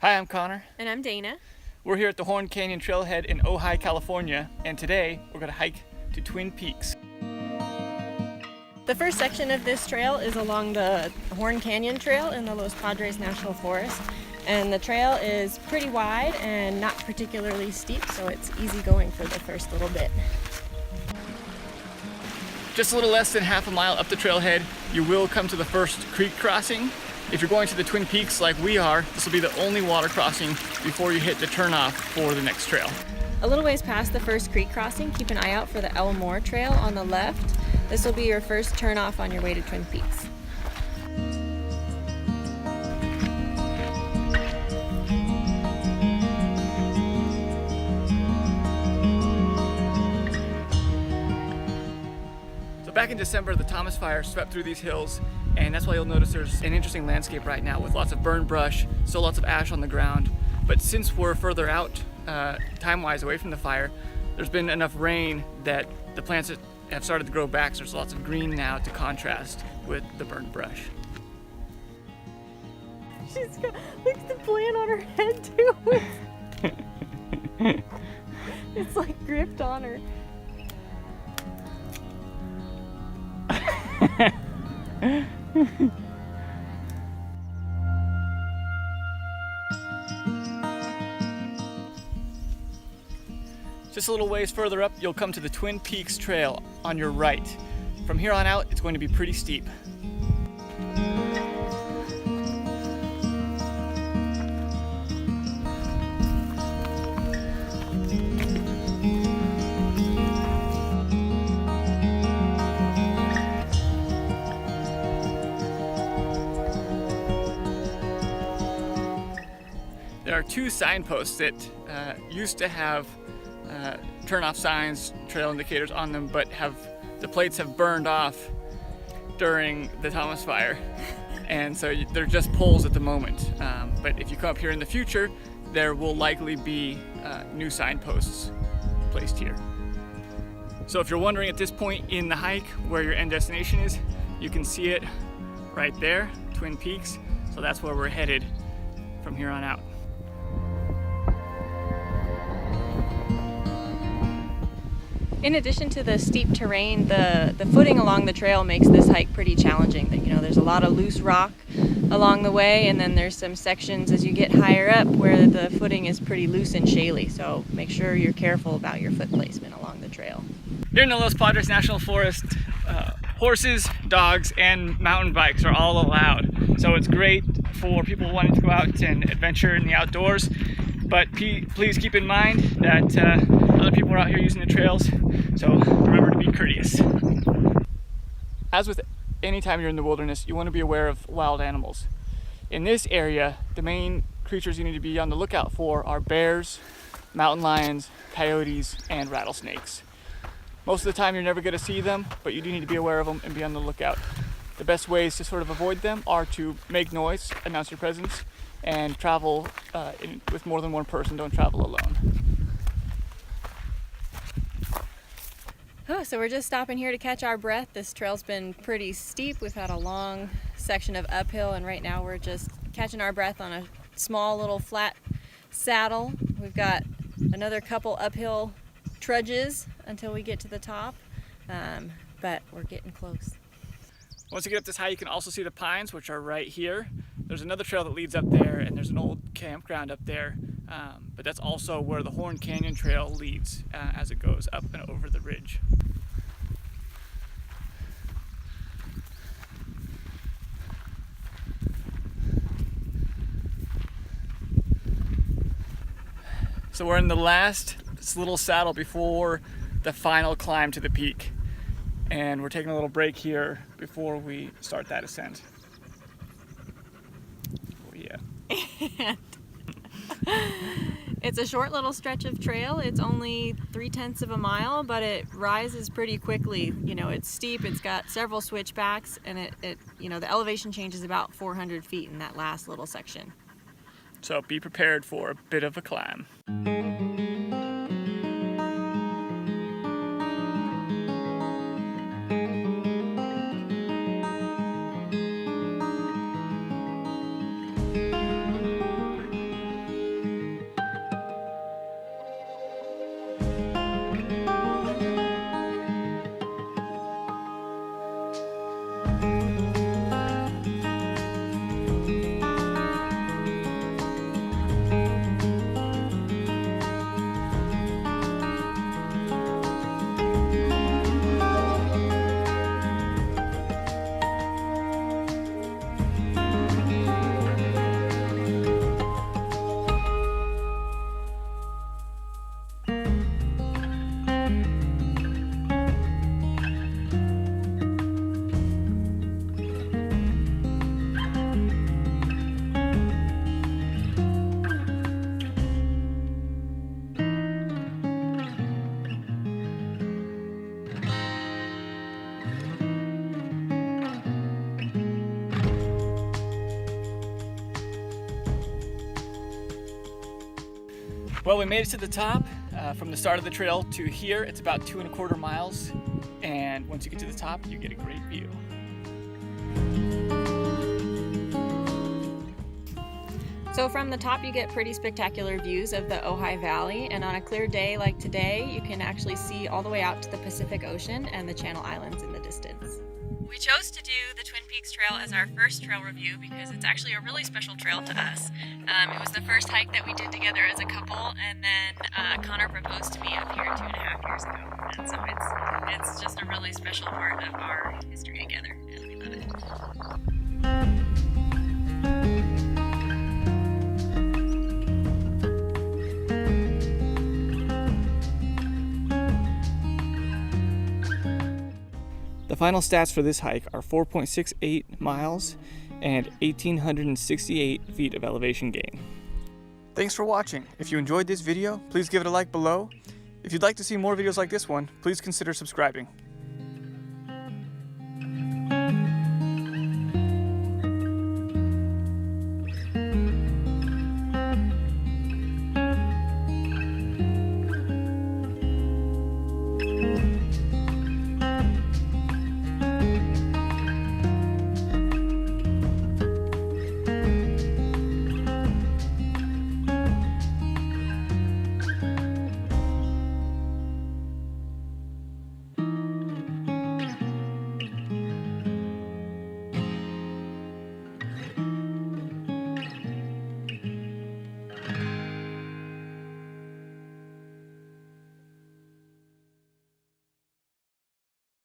Hi, I'm Connor. And I'm Dana. We're here at the Horn Canyon Trailhead in Ojai, California, and today we're going to hike to Twin Peaks. The first section of this trail is along the Horn Canyon Trail in the Los Padres National Forest. And the trail is pretty wide and not particularly steep, so it's easy going for the first little bit. Just a little less than half a mile up the trailhead, you will come to the first creek crossing. If you're going to the Twin Peaks like we are, this will be the only water crossing before you hit the turnoff for the next trail. A little ways past the first creek crossing, keep an eye out for the Elmore Trail on the left. This will be your first turnoff on your way to Twin Peaks. So back in December, the Thomas Fire swept through these hills, and that's why you'll notice there's an interesting landscape right now with lots of burned brush, still lots of ash on the ground. But since we're further out, time-wise, away from the fire, there's been enough rain that the plants have started to grow back, so there's lots of green now to contrast with the burned brush. She's got, look at the plant on her head too. It's like gripped on her. Just a little ways further up, you'll come to the Twin Peaks Trail on your right. From here on out, it's going to be pretty steep. There are two signposts that used to have turn-off signs, trail indicators on them, but the plates have burned off during the Thomas Fire, and so they're just poles at the moment. But if you come up here in the future, there will likely be new signposts placed here. So if you're wondering at this point in the hike where your end destination is, you can see it right there, Twin Peaks. So that's where we're headed from here on out. In addition to the steep terrain, the footing along the trail makes this hike pretty challenging. There's a lot of loose rock along the way, and then there's some sections as you get higher up where the footing is pretty loose and shaly, so make sure you're careful about your foot placement along the trail. Here in the Los Padres National Forest, horses, dogs, and mountain bikes are all allowed. So it's great for people wanting to go out and adventure in the outdoors. But please keep in mind that other people are out here using the trails, so remember to be courteous. As with any time you're in the wilderness, you want to be aware of wild animals. In this area, the main creatures you need to be on the lookout for are bears, mountain lions, coyotes, and rattlesnakes. Most of the time you're never going to see them, but you do need to be aware of them and be on the lookout. The best ways to sort of avoid them are to make noise, announce your presence, and travel with more than one person. Don't travel alone. Oh, so we're just stopping here to catch our breath. This trail's been pretty steep. We've had a long section of uphill, and right now we're just catching our breath on a small little flat saddle. We've got another couple uphill trudges until we get to the top, but we're getting close. Once you get up this high, you can also see the pines, which are right here. There's another trail that leads up there, and there's an old campground up there, but that's also where the Horn Canyon Trail leads as it goes up and over the ridge. So we're in the last little saddle before the final climb to the peak, and we're taking a little break here before we start that ascent. Oh yeah. It's a short little stretch of trail. It's only 3/10 of a mile, but it rises pretty quickly. It's steep, it's got several switchbacks, and the elevation changes about 400 feet in that last little section. So be prepared for a bit of a climb. Well, we made it to the top. From the start of the trail to here, it's about 2¼ miles. And once you get to the top, you get a great view. So from the top you get pretty spectacular views of the Ojai Valley, and on a clear day like today you can actually see all the way out to the Pacific Ocean and the Channel Islands in the distance. We chose to do the Twin Peaks Trail as our first trail review because it's actually a really special trail to us. It was the first hike that we did together as a couple, and then Connor proposed to me up here 2.5 years ago, and so it's just a really special part of our history together, and we love it. The final stats for this hike are 4.68 miles and 1,868 feet of elevation gain. Thanks for watching. If you enjoyed this video, please give it a like below. If you'd like to see more videos like this one, please consider subscribing.